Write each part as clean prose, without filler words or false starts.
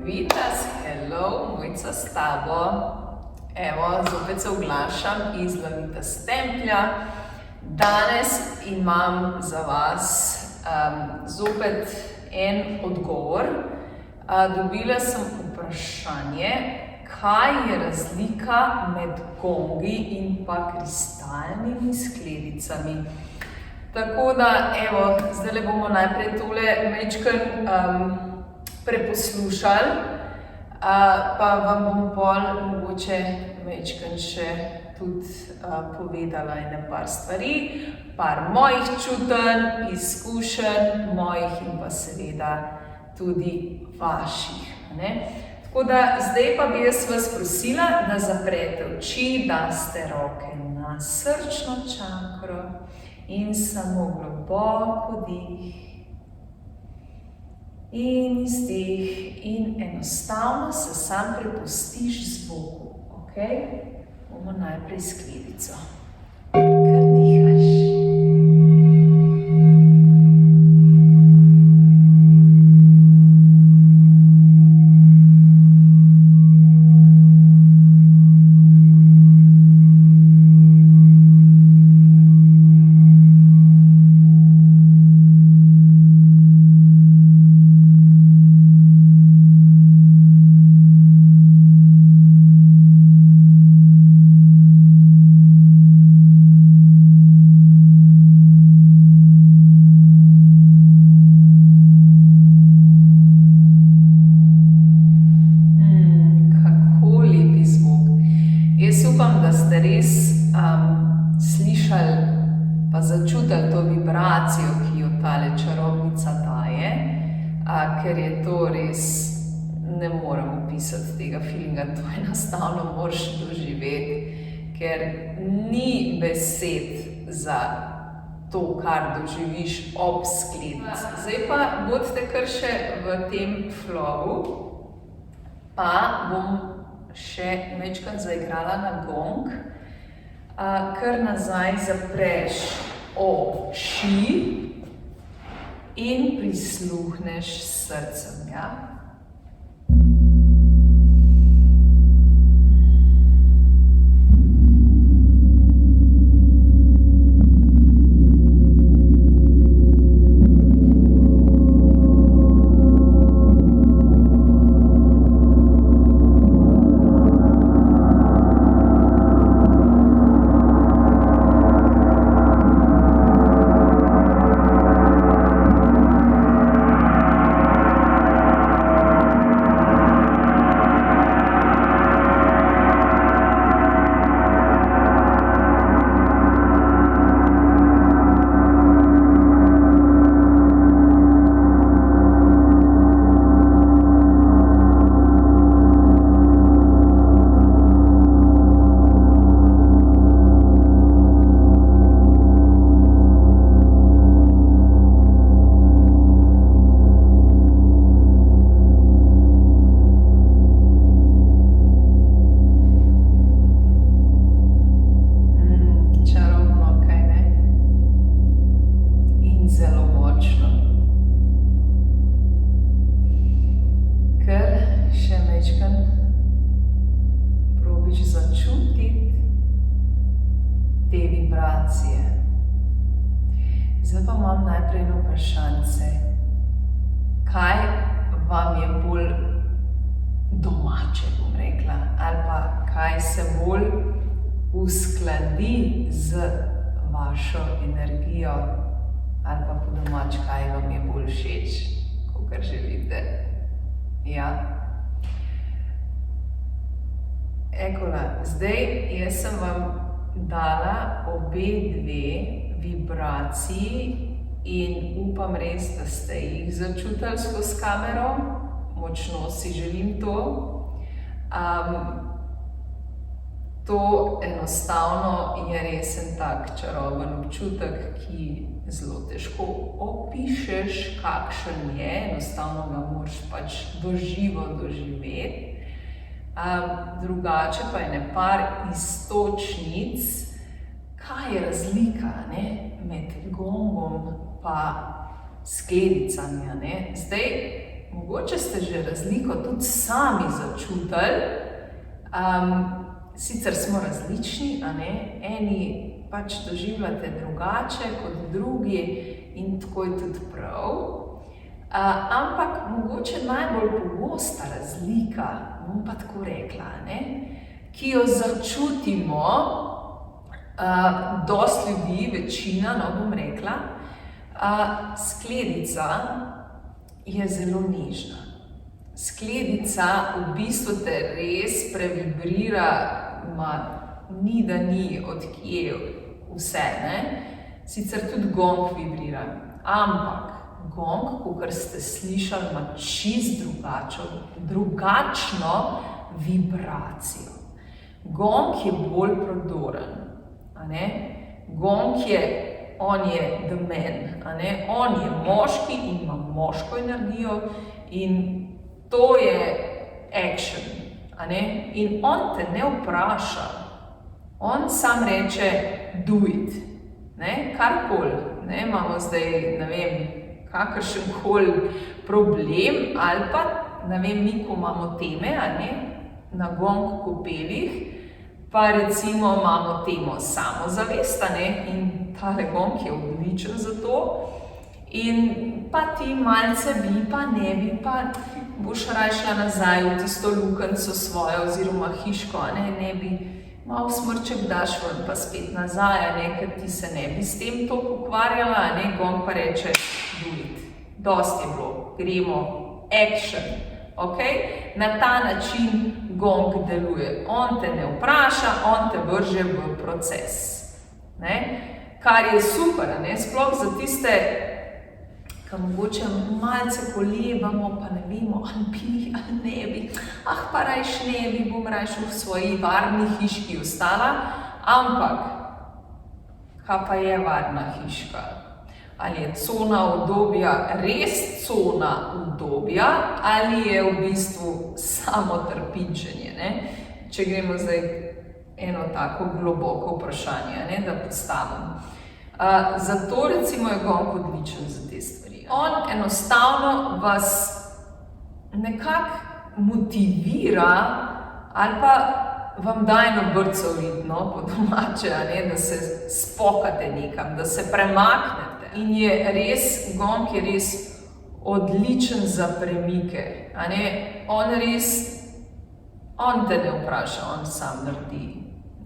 Vitas, hello, Mojca s tabo. Evo, zopet se oglašam iz Lavitas Templja. Danes imam za vas zopet en odgovor. Dobila sem vprašanje, kaj je razlika med gongi in pa kristalnimi skledicami. Tako da, evo, zdaj bomo najprej tole majčkeno preposlušali, pa vam bom pol mogoče majčkeno še tudi povedala ene par stvari, par mojih čutenj, izkušenj, mojih in pa seveda tudi vaših. Tako da zdaj pa bi jaz vas prosila, da zaprete oči, daste roke na srčno čakro in samo globoko dih in izdih in enostavno se sam prepustiš zvoku, ok? Bomo najprej skledico. Kar dihaš. Upam, da ste res slišali pa začutili to vibracijo, ki jo tale čarobnica daje, ker je to res, ne morem opisati tega feelinga, to enostavno moraš doživeti, ker ni besed za to, kar doživiš ob skledici. Zdaj pa bodite kar še v tem flowu, pa bom še majčkeno zaigrala na gong, kar nazaj zapreš oči in prisluhneš srcem, ja? Zdaj pa imam najprej eno vprašanje. Kaj vam je bolj domače, bom rekla, ali pa kaj se bolj uskladi z vašo energijo, ali pa po domač, kaj vam je bolj všeč, kakor želite. Ja? Ekola, zdaj jaz sem vam dala obe dve vibraciji in upam res, da ste jih začutili skozi kamero. Močno si želim to. To enostavno je res en tak čaroben občutek, ki zelo težko opišeš, kakšen je. Enostavno ga moraš pač doživo doživeti. Drugače pa je par iztočnic. Kaj je razlika med gongom pa skledicami? Zdaj, mogoče ste že razliko tudi sami začutili. Sicer smo različni, eni pač doživljate drugače kot drugi in tako je tudi prav. Ampak mogoče najbolj pogosta razlika, bom pa tako rekla, ki jo začutimo, dosti ljudi, večina, bom rekla, skledica je zelo nežna. Skledica v bistvu te res previbrira, ni da ni od kje vse, Sicer tudi gong vibrira, ampak gong, kakor ste slišali, ima čist drugačno vibracijo. Gong je bolj prodoren, Gong on je the man, On je moški in ima moško energijo in to je action, In on te ne vpraša, on sam reče do it, karkoli, imamo zdaj, kakršenkoli problem ali pa, mi, ko imamo teme, na gong kopelih, pa recimo imamo temo samozavest, in tale gong je odličen za to. In pa ti malce bi, pa ne bi, pa boš raje šla nazaj v tisto lukenco svojo oziroma hiško, ne bi malo smrček daš ven, pa spet nazaj, ker ti se ne bi s tem toliko ukvarjala, gong pa reče do it. Dosti je bilo, gremo, action, Na ta način gong deluje. On te ne vpraša, on te vrže v proces. Kar je super, sploh za tiste, ki mogoče malce kolebamo, pa ne vemo, ali bi, ali ne bi, pa rajš ne bi, bom rajš v svoji varni hiški ostala, ampak, kaj pa je varna hiška? Ali je cona udobja res cona udobja, ali je v bistvu samo trpinčenje, Če gremo zdaj eno tako globoko vprašanje, da postavim. Zato recimo je gong odličen za te stvari. On enostavno vas nekako motivira ali pa vam da eno brco ritno, po domače, da se spokate nekam, da se premaknete. In je res, gong je res odličen za premike, On te ne vpraša, on sam naredi.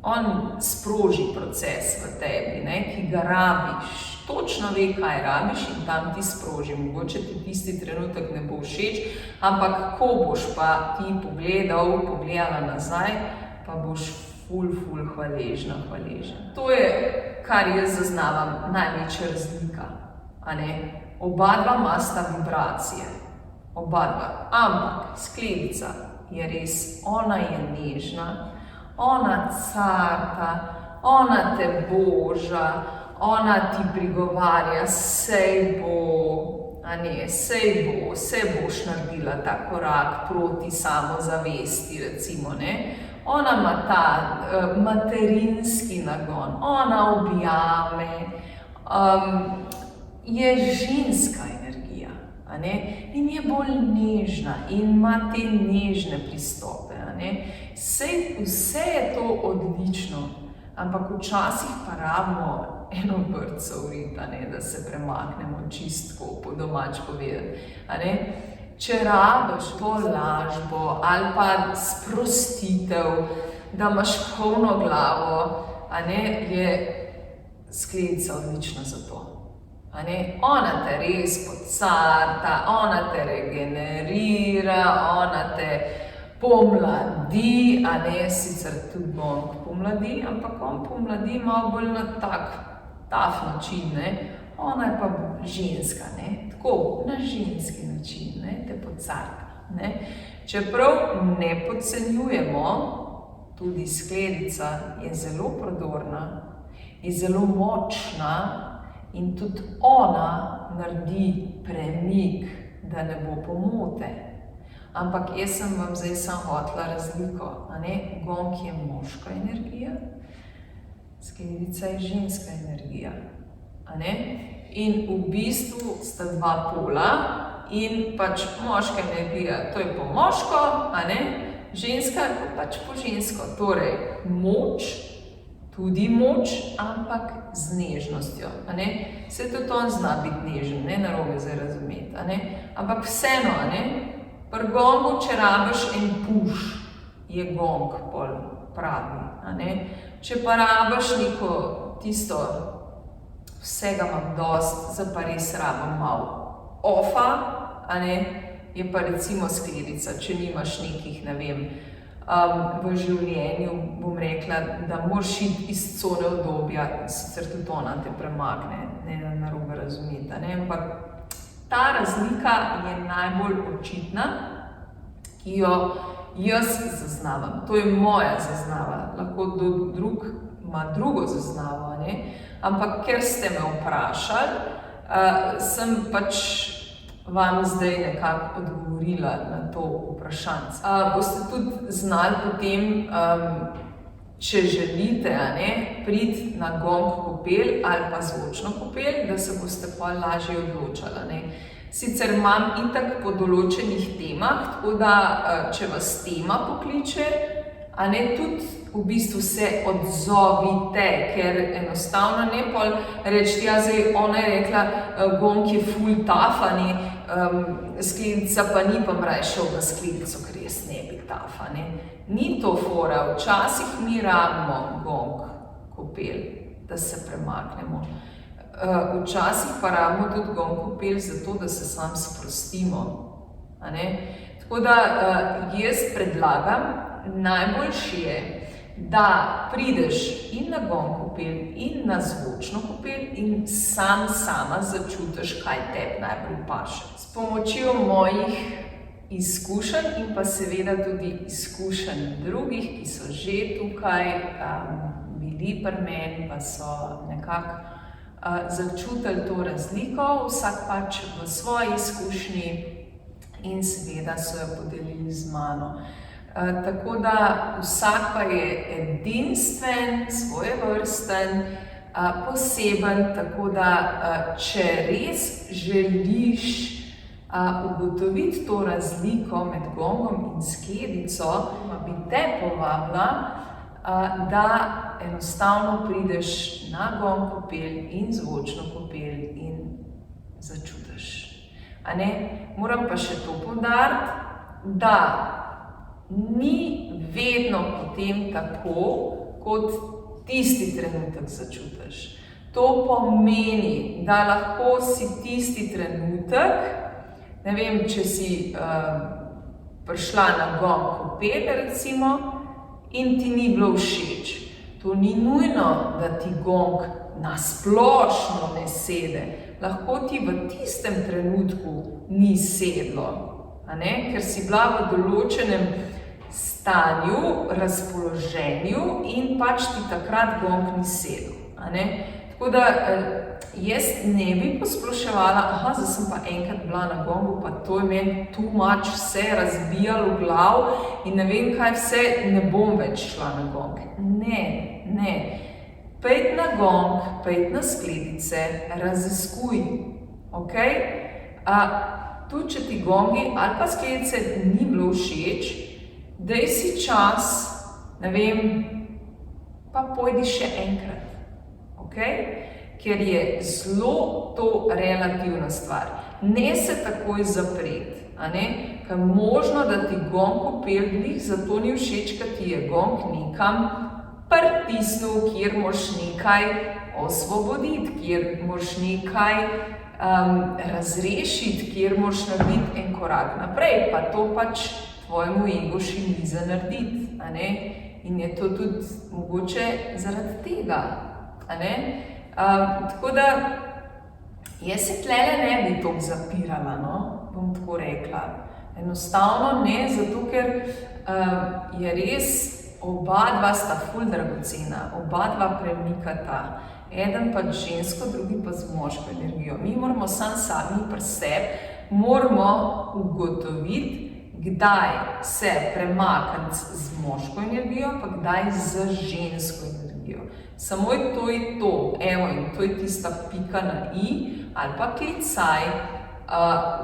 On sproži proces v tebi, ki ga rabiš. Točno ve, kaj rabiš in tam ti sproži. Mogoče ti tisti trenutek ne bo všeč, ampak ko boš pa ti pogledala nazaj, pa boš ful hvaležna. To je, kar jaz zaznavam, največja razlika. Oba imata vibracije. Ampak skledica je res, ona je nežna, ona carta, ona te boža, ona ti prigovarja, sej boš naredila ta korak proti samozavesti, recimo, Ona ima ta materinski nagon, ona objame, je ženska energija, in je bolj nežna in ima te nežne pristope, Vse je to odlično, ampak včasih pa rabimo eno brco vrita, da se premaknemo čistko, po domač povedati, Če rabiš to lažbo ali pa sprostitev, da imaš polno glavo, je skledica odlična za to. Ona te res pocarta, ona te regenerira, ona te pomladi, sicer tudi gong pomladi, ampak on pomladi malo bolj na tak način, Ona je pa ženska, tako, na ženski način, te pocarta, Čeprav ne podcenjujemo, tudi skledica je zelo prodorna, je zelo močna in tudi ona naredi premik, da ne bo pomote. Ampak jaz sem vam zdaj samo hotela razliko, Gong je moška energija, skledica je ženska energija. In v bistvu sta dva pola in pač moška energija, to je po moško, a ne, ženska je pač po žensko, torej moč, tudi moč, ampak z nežnostjo, a ne, se tudi on zna biti nežen, ne, narobe zdaj razumeti, a ne, ampak vseeno, a ne, pri gongu, če rabiš en puš, je gong pol pravi, a ne, če pa rabiš neko tisto, vsega imam dost, zdaj pa res rabim malo ofa, a ne, je pa recimo skledica, če nimaš nekih, ne vem, v življenju, bom rekla, da moraš iti iz cone udobja, sicer tudi ona te premakne, ne narobe razumeti, ne, ampak ta razlika je najbolj očitna, ki jo jaz zaznavam, to je moja zaznava, lahko drug ima drugo zaznavo, ne, ampak ker ste me vprašali, sem pač vam zdaj nekako odgovorila na to vprašanje. Boste tudi znali potem, če želite, a ne, priti na gong kopel ali pa zvočno kopel, da se boste pa lažje odločali, ne. Sicer imam itak po določenih temah, tako da, če vas tema pokliče, a ne, tudi v bistvu se odzovite, ker enostavno ne pol reči, ja, zdaj ona je rekla, gong je ful taf, a ne, skledica pa ni, pa mraj šel v skledico, ker jaz ne bi taf, a ne. Ni to fora, včasih mi rabimo gong kopel, da se premaknemo. Včasih pa rabimo tudi gong kopel zato, da se sam sprostimo, a ne. Tako da jaz predlagam, najboljši je, da prideš in na gong kopel in na zvočno kopel in sama začutiš, kaj tebi najbolj paše. S pomočjo mojih izkušenj in pa seveda tudi izkušenj drugih, ki so že tukaj bili pri meni, pa so nekako začutili to razliko, vsak pač v svoji izkušnji in seveda so jo podelili z mano. Tako da vsak pa je edinstven, svojevrsten, poseben, tako da če res želiš ugotoviti to razliko med gongom in skledico, bi te povabila, da enostavno prideš na gong kopel in zvočno kopel in začutiš. A ne? Moram pa še to poudariti, da ni vedno potem tako, kot tisti trenutek začutiš. To pomeni, da lahko si tisti trenutek, ne vem, če si prišla na gong kopel, recimo, in ti ni bilo všeč. To ni nujno, da ti gong nasplošno ne sede. Lahko ti v tistem trenutku ni sedlo, a ne? Ker si bila v določenem stanju, razpoloženju in pač ti takrat gong ni sedel, a ne? Tako da jaz ne bi posploševala, zdaj sem pa enkrat bila na gongu, pa to je meni too much vse razbijalo v glav in ne vem kaj vse, ne bom več šla na gong. Ne. Pejt na gong, pejt na skledice, raziskuj, ok? Tudi, če ti gongi ali pa skledice ni bilo všeč, daj si čas, ne vem, pa pojdi še enkrat, ok? Ker je zelo to relativna stvar. Ne se takoj zapreti, a ne? Ker možno, da ti gong kopel, zato ni všeč, ker ti je gong nekam pritisnil, kjer moraš nekaj osvoboditi, kjer moraš nekaj razrešiti, kjer moraš narediti en korak naprej, pa to pač tvojemu ego še ni za narediti, a ne? In je to tudi mogoče zaradi tega, a ne? Tako da jaz se tlele ne bi toliko zapirala, no, bom tako rekla. Enostavno ne, zato ker je res, oba dva sta ful dragocena, oba dva premikata, eden pa žensko, drugi pa z moško energijo. Mi moramo sami pri sebi, moramo ugotoviti, kdaj se premakniti z moško energijo, pa kdaj z žensko energijo. Samo to je to, evo, in to je tista pika na i, ali pa klicaj,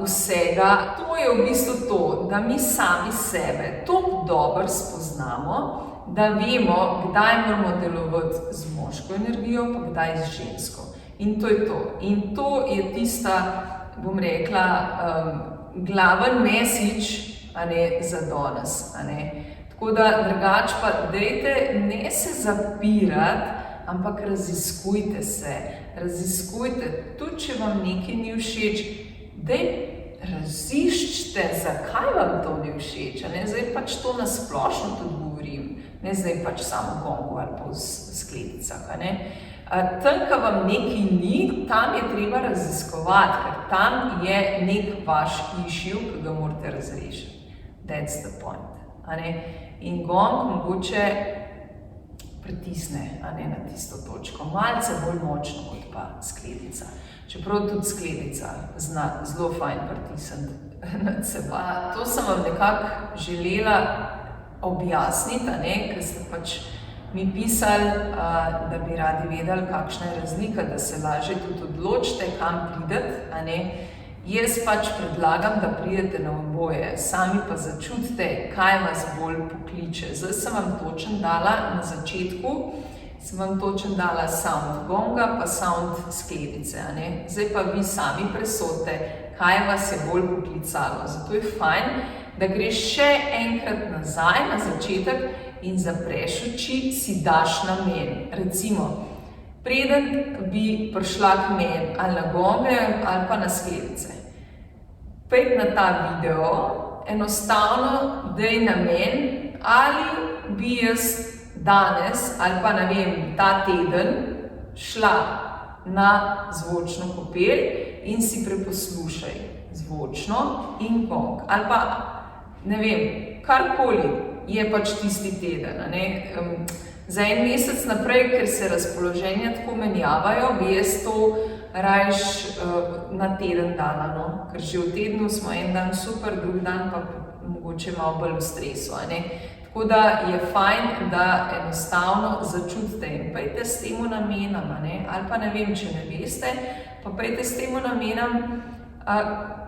vsega. To je v bistvu to, da mi sami sebe toliko dobro spoznamo, da vemo, kdaj moramo delovati z moško energijo, pa kdaj z žensko. In to je to. In to je tista, bom rekla, glaven message, za danes. Tako da drugače pa dajte ne se zapirati, ampak raziskujte se. Raziskujte, tudi če vam nekaj ni všeč, daj raziščite, zakaj vam to ni všeč. Zdaj pač to na splošno tudi govorim, ne zdaj pač samo gongu ali pa v skledicah. Tam, ko vam nekaj ni, tam je treba raziskovati, ker tam je nek vaš issue, ki ga morate razrešiti. That's the point. In gong mogoče pritisne na tisto točko, malce bolj močno kot pa skledica. Čeprav tudi skledica zna zelo fajn pritisniti nad seba. To sem vam nekako želela objasniti, ker ste pač mi pisali, da bi radi vedeli, kakšna je razlika, da se lažje tudi odločite, kam prideti. Jaz pač predlagam, da pridete na oboje, sami pa začutite, kaj vas bolj pokliče. Zdaj sem vam točno dala na začetku, sem vam točno dala sound gonga pa sound skledice. Zdaj pa vi sami presodite, kaj vas je bolj poklicalo. Zato je fajn, da greš še enkrat nazaj na začetek in zapreš oči, si daš namen. Recimo, preden bi prišla k meni ali na gonge ali pa na skledice. Pejdi na ta video, enostavno daj namen, ali bi jaz danes ali pa ta teden šla na zvočno kopel in si preposlušaj zvočno in gong. Ali pa, karkoli je pač tisti teden. Za en mesec naprej, ker se razpoloženja tako menjavajo, bi jaz to rajš na teden dala, ker že v tednu smo en dan super, drugi dan pa mogoče malo bolj v stresu. Tako da je fajn, da enostavno začutite in pejte s temu namenom, ali pa če ne veste, pa pejte s temu namenom,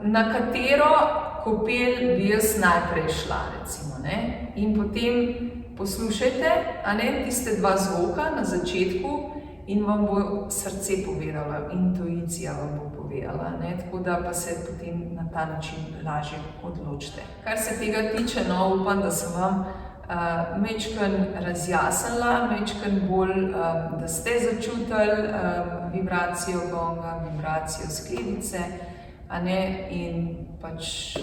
na katero kopel bi jaz najprej šla, recimo. In potem poslušajte, tiste dva zvoka na začetku in vam bo srce povedalo, intuicija vam bo povedala, tako da pa se potem na ta način lažje odločite. Kar se tega tiče, upam, da sem vam majčkeno razjasnila, majčkeno bolj, da ste začutili vibracijo gonga, vibracijo skledice, in pač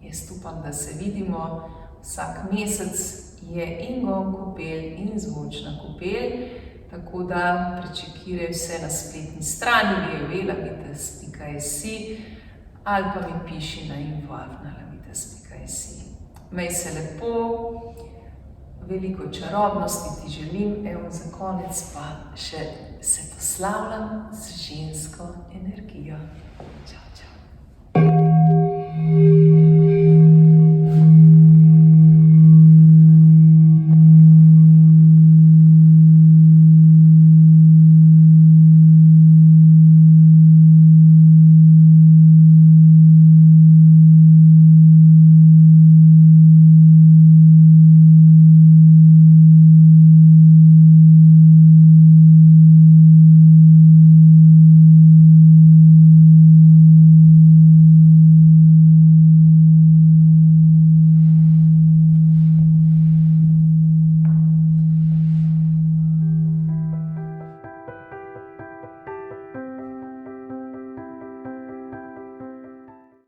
jaz upam, da se vidimo vsak mesec. Je in gong kopel in zvočna kopel, tako da prečekiraj vse na spletni strani www.lavitas.si ali pa mi piši na info@lavitas.si. Mej se lepo, veliko čarobnosti ti želim, za konec pa še se poslavljam z žensko energijo.